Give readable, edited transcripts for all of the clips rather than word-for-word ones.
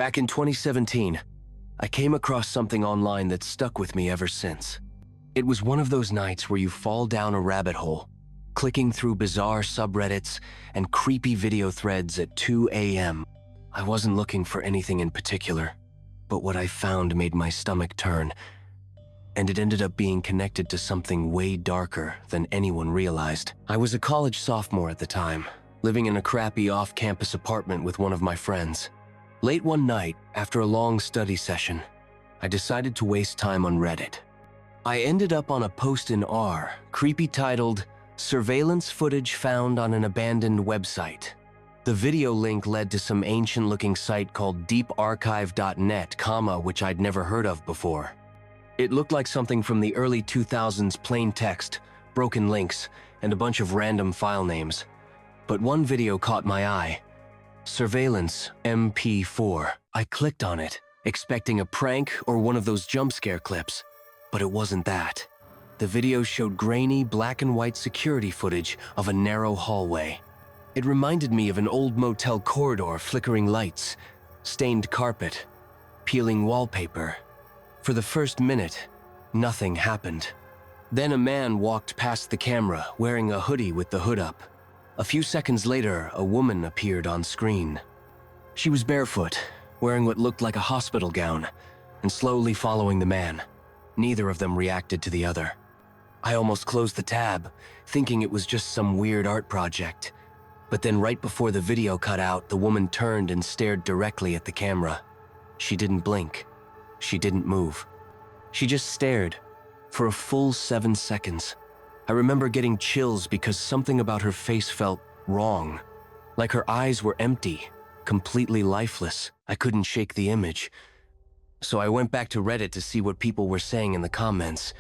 Back in 2017, I came across something online that stuck with me ever since. It was one of those nights where you fall down a rabbit hole, clicking through bizarre subreddits and creepy video threads at 2 a.m. I wasn't looking for anything in particular, but what I found made my stomach turn, and it ended up being connected to something way darker than anyone realized. I was a college sophomore at the time, living in a crappy off-campus apartment with one of my friends. Late one night, after a long study session, I decided to waste time on Reddit. I ended up on a post in r, creepy titled, "Surveillance Footage Found on an Abandoned Website." The video link led to some ancient-looking site called deeparchive.net, which I'd never heard of before. It looked like something from the early 2000s, plain text, broken links, and a bunch of random file names. But one video caught my eye. Surveillance MP4. I clicked on it, expecting a prank or one of those jump scare clips, but it wasn't that. The video showed grainy black and white security footage of a narrow hallway. It reminded me of an old motel corridor, flickering lights, stained carpet, peeling wallpaper. For the first minute, nothing happened. Then a man walked past the camera, wearing a hoodie with the hood up. A few seconds later, a woman appeared on screen. She was barefoot, wearing what looked like a hospital gown, and slowly following the man. Neither of them reacted to the other. I almost closed the tab, thinking it was just some weird art project. But then right before the video cut out, the woman turned and stared directly at the camera. She didn't blink. She didn't move. She just stared for a full 7 seconds. I remember getting chills because something about her face felt wrong. Like her eyes were empty, completely lifeless. I couldn't shake the image. So I went back to Reddit to see what people were saying in the comments.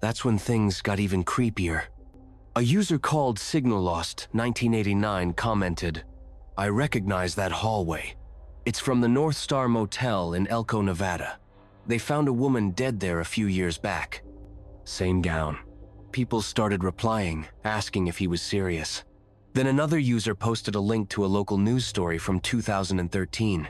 That's when things got even creepier. A user called SignalLost1989 commented, "I recognize that hallway. It's from the North Star Motel in Elko, Nevada. They found a woman dead there a few years back. Same gown." People started replying, asking if he was serious. Then another user posted a link to a local news story from 2013.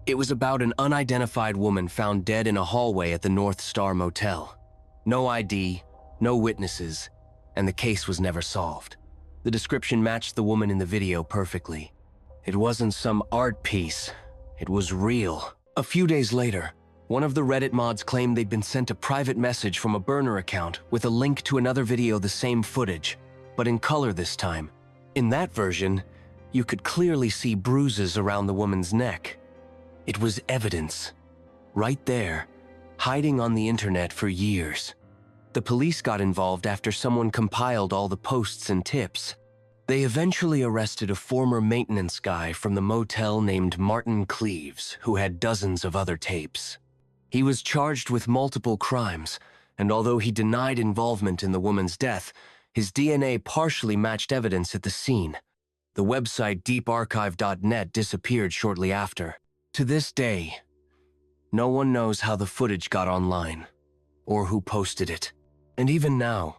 It was about an unidentified woman found dead in a hallway at the North Star Motel. No ID, no witnesses, and the case was never solved. The description matched the woman in the video perfectly. It wasn't some art piece. It was real. A few days later, one of the Reddit mods claimed they'd been sent a private message from a burner account with a link to another video, the same footage, but in color this time. In that version, you could clearly see bruises around the woman's neck. It was evidence. Right there, hiding on the internet for years. The police got involved after someone compiled all the posts and tips. They eventually arrested a former maintenance guy from the motel named Martin Cleaves, who had dozens of other tapes. He was charged with multiple crimes, and although he denied involvement in the woman's death, his DNA partially matched evidence at the scene. The website deeparchive.net disappeared shortly after. To this day, no one knows how the footage got online, or who posted it. And even now,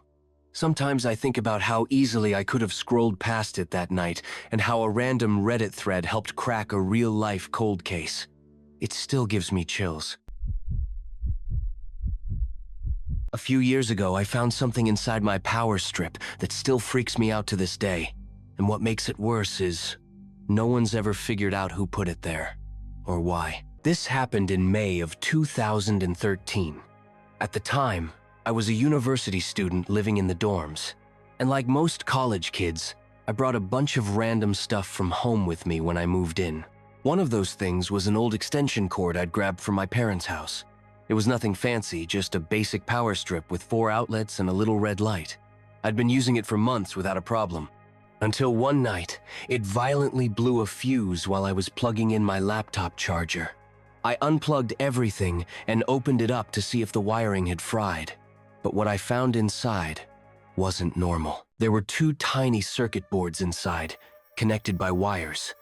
sometimes I think about how easily I could have scrolled past it that night, and how a random Reddit thread helped crack a real-life cold case. It still gives me chills. A few years ago, I found something inside my power strip that still freaks me out to this day. And what makes it worse is, no one's ever figured out who put it there, or why. This happened in May of 2013. At the time, I was a university student living in the dorms. And like most college kids, I brought a bunch of random stuff from home with me when I moved in. One of those things was an old extension cord I'd grabbed from my parents' house. It was nothing fancy, just a basic power strip with 4 outlets and a little red light. I'd been using it for months without a problem. Until one night, it violently blew a fuse while I was plugging in my laptop charger. I unplugged everything and opened it up to see if the wiring had fried. But what I found inside wasn't normal. There were 2 tiny circuit boards inside, connected by wires,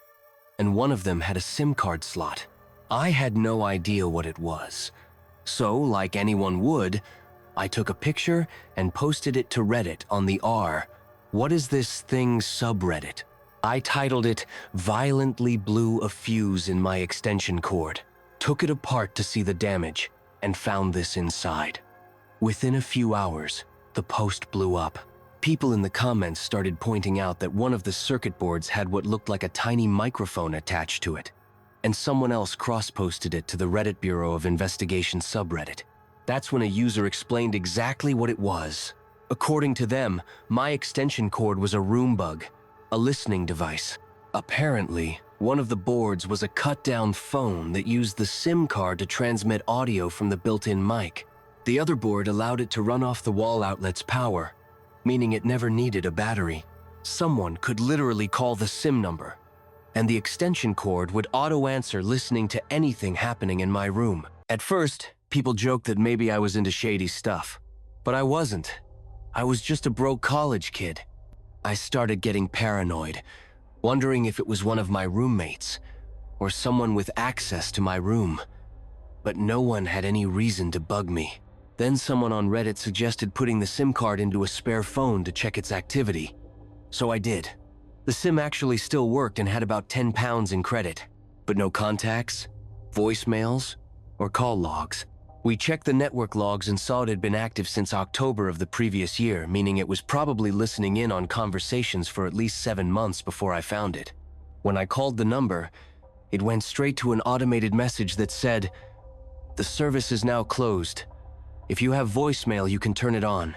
and one of them had a SIM card slot. I had no idea what it was. So, like anyone would, I took a picture and posted it to Reddit on the r "What is this thing" subreddit. I titled it, "Violently Blew a Fuse in My Extension Cord," took it apart to see the damage, and found this inside. Within a few hours, the post blew up. People in the comments started pointing out that one of the circuit boards had what looked like a tiny microphone attached to it, and someone else cross-posted it to the Reddit Bureau of Investigation subreddit. That's when a user explained exactly what it was. According to them, my extension cord was a room bug, a listening device. Apparently, one of the boards was a cut-down phone that used the SIM card to transmit audio from the built-in mic. The other board allowed it to run off the wall outlet's power, meaning it never needed a battery. Someone could literally call the SIM number, and the extension cord would auto-answer listening to anything happening in my room. At first, people joked that maybe I was into shady stuff, but I wasn't. I was just a broke college kid. I started getting paranoid, wondering if it was one of my roommates, or someone with access to my room. But no one had any reason to bug me. Then someone on Reddit suggested putting the SIM card into a spare phone to check its activity. So I did. The SIM actually still worked and had about 10 pounds in credit, but no contacts, voicemails, or call logs. We checked the network logs and saw it had been active since October of the previous year, meaning it was probably listening in on conversations for at least 7 months before I found it. When I called the number, it went straight to an automated message that said, "The service is now closed. If you have voicemail, you can turn it on."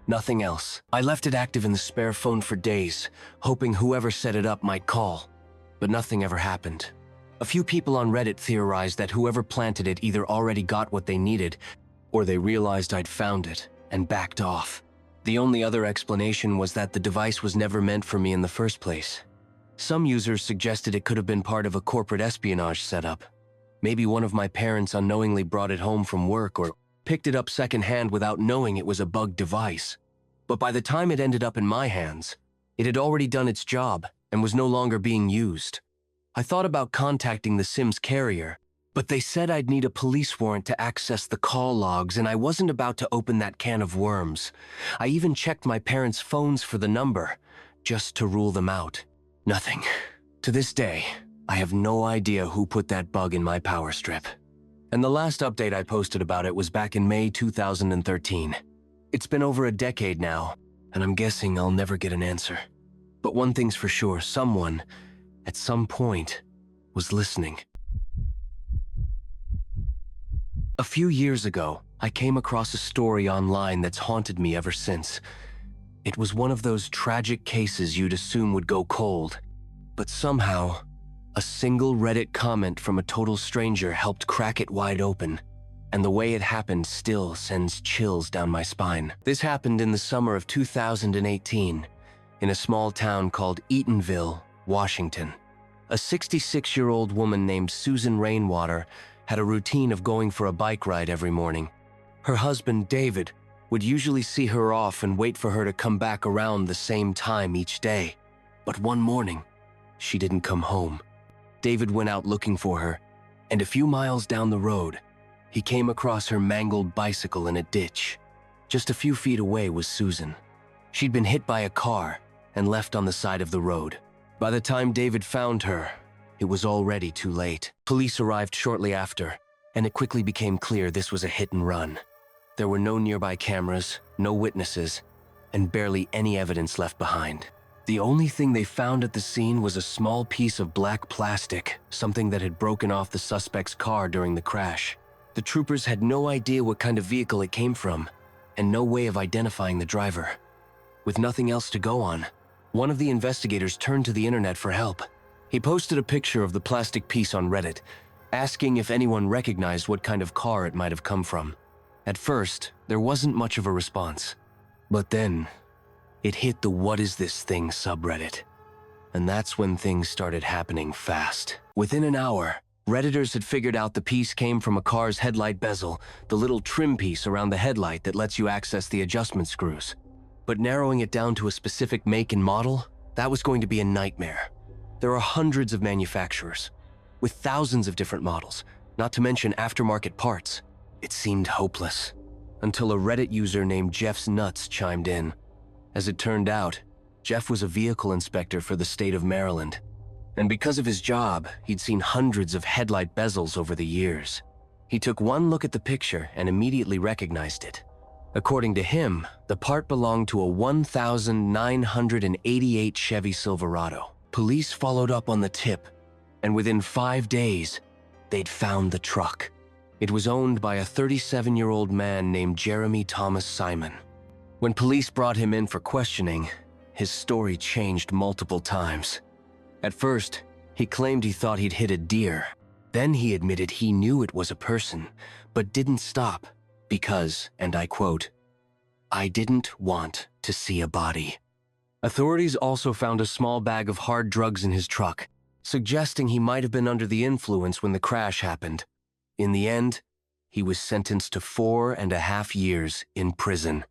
Nothing else. I left it active in the spare phone for days, hoping whoever set it up might call, but nothing ever happened. A few people on Reddit theorized that whoever planted it either already got what they needed, or they realized I'd found it and backed off. The only other explanation was that the device was never meant for me in the first place. Some users suggested it could have been part of a corporate espionage setup. Maybe one of my parents unknowingly brought it home from work or picked it up secondhand without knowing it was a bugged device. But by the time it ended up in my hands, it had already done its job and was no longer being used. I thought about contacting the SIM's carrier, but they said I'd need a police warrant to access the call logs, and I wasn't about to open that can of worms. I even checked my parents' phones for the number, just to rule them out. Nothing. To this day, I have no idea who put that bug in my power strip. And the last update I posted about it was back in May 2013. It's been over a decade now, and I'm guessing I'll never get an answer. But one thing's for sure, someone, at some point, was listening. A few years ago, I came across a story online that's haunted me ever since. It was one of those tragic cases you'd assume would go cold, but somehow, a single Reddit comment from a total stranger helped crack it wide open, and the way it happened still sends chills down my spine. This happened in the summer of 2018, in a small town called Eatonville, Washington. A 66-year-old woman named Susan Rainwater had a routine of going for a bike ride every morning. Her husband, David, would usually see her off and wait for her to come back around the same time each day. But one morning, she didn't come home. David went out looking for her, and a few miles down the road, he came across her mangled bicycle in a ditch. Just a few feet away was Susan. She'd been hit by a car and left on the side of the road. By the time David found her, it was already too late. Police arrived shortly after, and it quickly became clear this was a hit and run. There were no nearby cameras, no witnesses, and barely any evidence left behind. The only thing they found at the scene was a small piece of black plastic, something that had broken off the suspect's car during the crash. The troopers had no idea what kind of vehicle it came from, and no way of identifying the driver. With nothing else to go on, one of the investigators turned to the internet for help. He posted a picture of the plastic piece on Reddit, asking if anyone recognized what kind of car it might have come from. At first, there wasn't much of a response. But then, it hit the "What is this thing" subreddit. And that's when things started happening fast. Within an hour, Redditors had figured out the piece came from a car's headlight bezel, the little trim piece around the headlight that lets you access the adjustment screws. But narrowing it down to a specific make and model, that was going to be a nightmare. There are hundreds of manufacturers, with thousands of different models, not to mention aftermarket parts. It seemed hopeless, until a Reddit user named Jeff's Nuts chimed in. As it turned out, Jeff was a vehicle inspector for the state of Maryland, and because of his job, he'd seen hundreds of headlight bezels over the years. He took one look at the picture and immediately recognized it. According to him, the part belonged to a 1988 Chevy Silverado. Police followed up on the tip, and within 5 days, they'd found the truck. It was owned by a 37-year-old man named Jeremy Thomas Simon. When police brought him in for questioning, his story changed multiple times. At first, he claimed he thought he'd hit a deer. Then he admitted he knew it was a person, but didn't stop because, and I quote, "I didn't want to see a body." Authorities also found a small bag of hard drugs in his truck, suggesting he might have been under the influence when the crash happened. In the end, he was sentenced to 4.5 years in prison.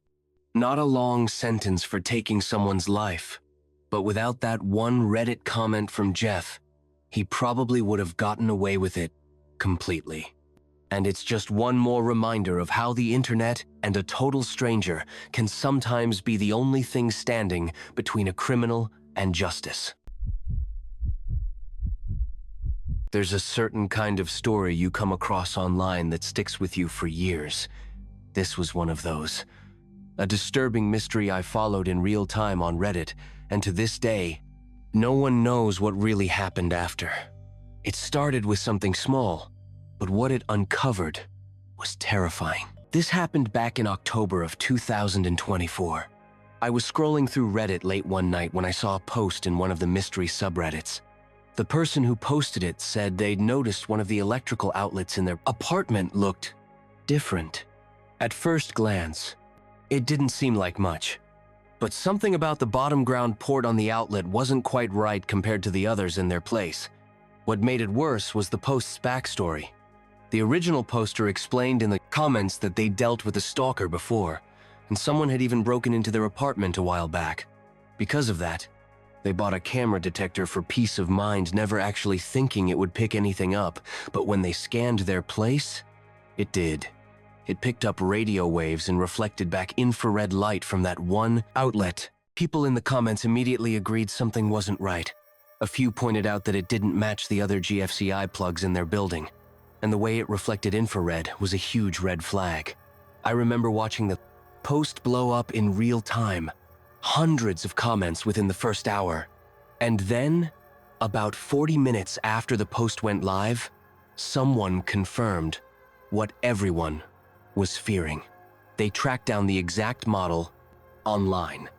Not a long sentence for taking someone's life, but without that one Reddit comment from Jeff, he probably would have gotten away with it completely. And it's just one more reminder of how the internet and a total stranger can sometimes be the only thing standing between a criminal and justice. There's a certain kind of story you come across online that sticks with you for years. This was one of those. A disturbing mystery I followed in real time on Reddit, and to this day, no one knows what really happened after. It started with something small, but what it uncovered was terrifying. This happened back in October of 2024. I was scrolling through Reddit late one night when I saw a post in one of the mystery subreddits. The person who posted it said they'd noticed one of the electrical outlets in their apartment looked different. At first glance, it didn't seem like much, but something about the bottom ground port on the outlet wasn't quite right compared to the others in their place. What made it worse was the post's backstory. The original poster explained in the comments that they dealt with a stalker before, and someone had even broken into their apartment a while back. Because of that, they bought a camera detector for peace of mind, never actually thinking it would pick anything up, but when they scanned their place, it did. It picked up radio waves and reflected back infrared light from that one outlet. People in the comments immediately agreed something wasn't right. A few pointed out that it didn't match the other GFCI plugs in their building, and the way it reflected infrared was a huge red flag. I remember watching the post blow up in real time. Hundreds of comments within the first hour. And then, about 40 minutes after the post went live, someone confirmed what everyone was fearing. They tracked down the exact model online.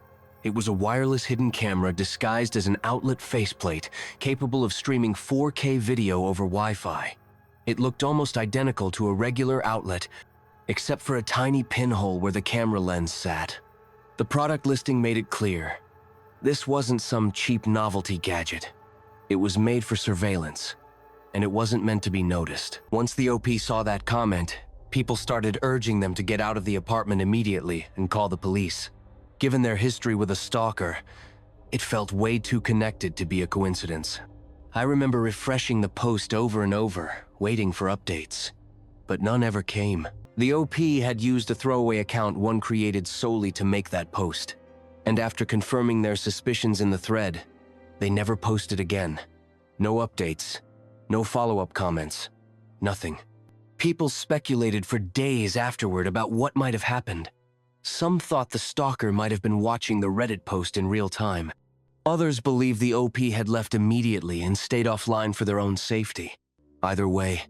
It was a wireless hidden camera disguised as an outlet faceplate capable of streaming 4K video over Wi-Fi. It looked almost identical to a regular outlet, except for a tiny pinhole where the camera lens sat. The product listing made it clear. This wasn't some cheap novelty gadget. It was made for surveillance, and it wasn't meant to be noticed. Once the OP saw that comment, people started urging them to get out of the apartment immediately and call the police. Given their history with a stalker, it felt way too connected to be a coincidence. I remember refreshing the post over and over, waiting for updates, but none ever came. The OP had used a throwaway account one created solely to make that post, and after confirming their suspicions in the thread, they never posted again. No updates, no follow-up comments, nothing. People speculated for days afterward about what might have happened. Some thought the stalker might have been watching the Reddit post in real time. Others believed the OP had left immediately and stayed offline for their own safety. Either way,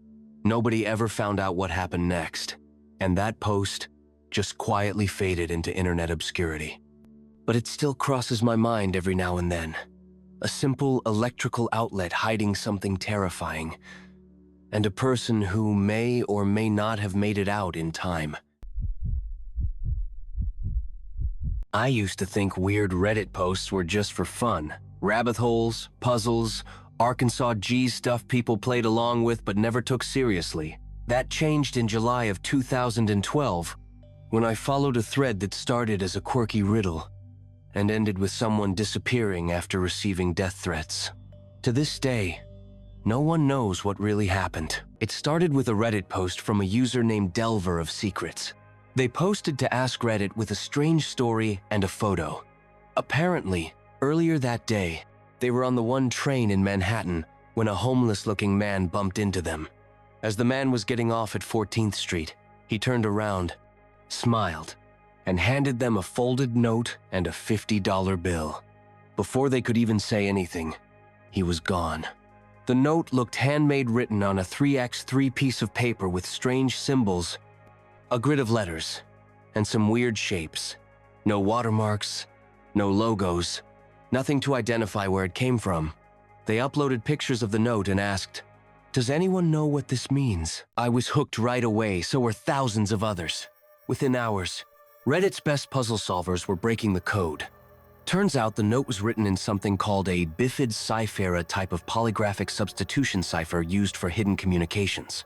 nobody ever found out what happened next, and that post just quietly faded into internet obscurity. But it still crosses my mind every now and then. A simple electrical outlet hiding something terrifying, and a person who may or may not have made it out in time. I used to think weird Reddit posts were just for fun. Rabbit holes, puzzles, Arkansas G stuff people played along with but never took seriously. That changed in July of 2012 when I followed a thread that started as a quirky riddle and ended with someone disappearing after receiving death threats. To this day, no one knows what really happened. It started with a Reddit post from a user named Delver of Secrets. They posted to Ask Reddit with a strange story and a photo. Apparently, Earlier that day, they were on the one train in Manhattan when a homeless-looking man bumped into them. As the man was getting off at 14th Street, he turned around, smiled, and handed them a folded note and a $50 bill. Before they could even say anything, he was gone. The note looked handmade, written on a 3x3 piece of paper with strange symbols, a grid of letters, and some weird shapes. No watermarks, no logos, nothing to identify where it came from. They uploaded pictures of the note and asked, "Does anyone know what this means?" I was hooked right away, so were thousands of others. Within hours, Reddit's best puzzle solvers were breaking the code. Turns out the note was written in something called a bifid cipher, a type of polygraphic substitution cipher used for hidden communications.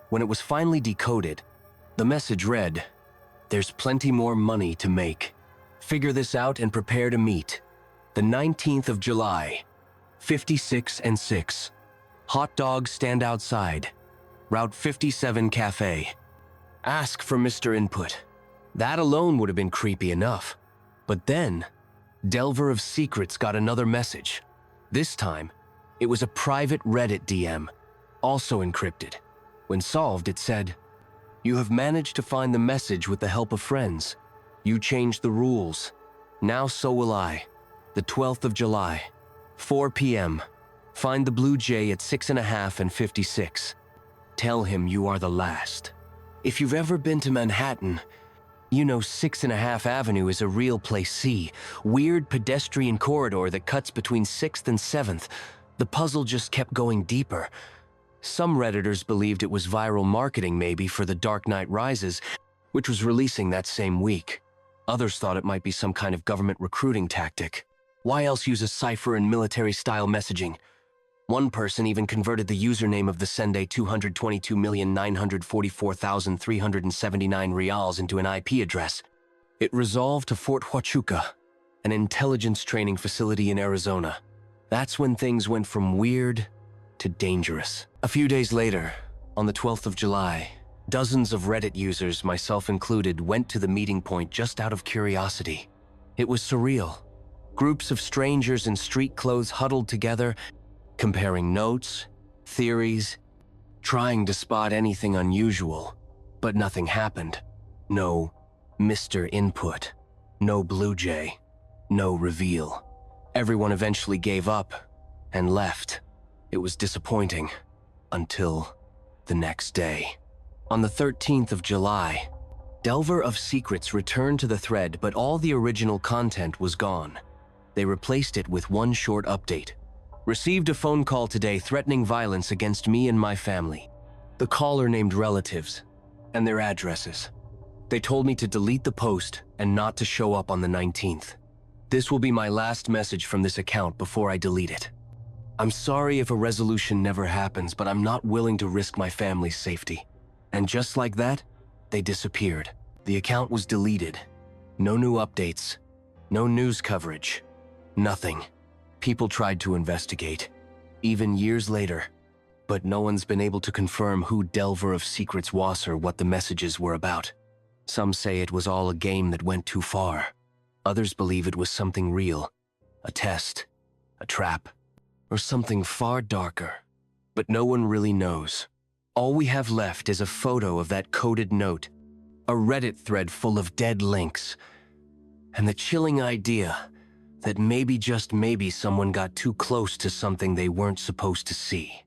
When it was finally decoded, the message read, "There's plenty more money to make. Figure this out and prepare to meet. The 19th of July, 56 and 6. Hot dogs stand outside. Route 57 Cafe. Ask for Mr. Input." That alone would have been creepy enough. But then, Delver of Secrets got another message. This time, it was a private Reddit DM, also encrypted. When solved, it said, "You have managed to find the message with the help of friends. You changed the rules. Now so will I. The 12th of July, 4 p.m. Find the Blue Jay at 6.5 and 56. Tell him you are the last." If you've ever been to Manhattan, you know 6.5 Avenue is a real place. See, weird pedestrian corridor that cuts between 6th and 7th. The puzzle just kept going deeper. Some Redditors believed it was viral marketing, maybe for The Dark Knight Rises, which was releasing that same week. Others thought it might be some kind of government recruiting tactic. Why else use a cipher and military-style messaging? One person even converted the username of the Sende 222,944,379 reals into an IP address. It resolved to Fort Huachuca, an intelligence training facility in Arizona. That's when things went from weird to dangerous. A few days later, on the 12th of July, dozens of Reddit users, myself included, went to the meeting point just out of curiosity. It was surreal. Groups of strangers in street clothes huddled together, comparing notes, theories, trying to spot anything unusual. But nothing happened. No Mr. Input, no Blue Jay, no reveal. Everyone eventually gave up and left. It was disappointing until the next day. On the 13th of July, Delver of Secrets returned to the thread, but all the original content was gone. They replaced it with one short update. Received a phone call today threatening violence against me and my family. The caller named relatives and their addresses. They told me to delete the post and not to show up on the 19th. This will be my last message from this account before I delete it. I'm sorry if a resolution never happens, but I'm not willing to risk my family's safety. And just like that, they disappeared. The account was deleted. No new updates, no news coverage, nothing. People tried to investigate, even years later, but no one's been able to confirm who Delver of Secrets was or what the messages were about. Some say it was all a game that went too far. Others believe it was something real, a test, a trap, or something far darker. But no one really knows. All we have left is a photo of that coded note, a Reddit thread full of dead links, and the chilling idea that maybe, just maybe, someone got too close to something they weren't supposed to see.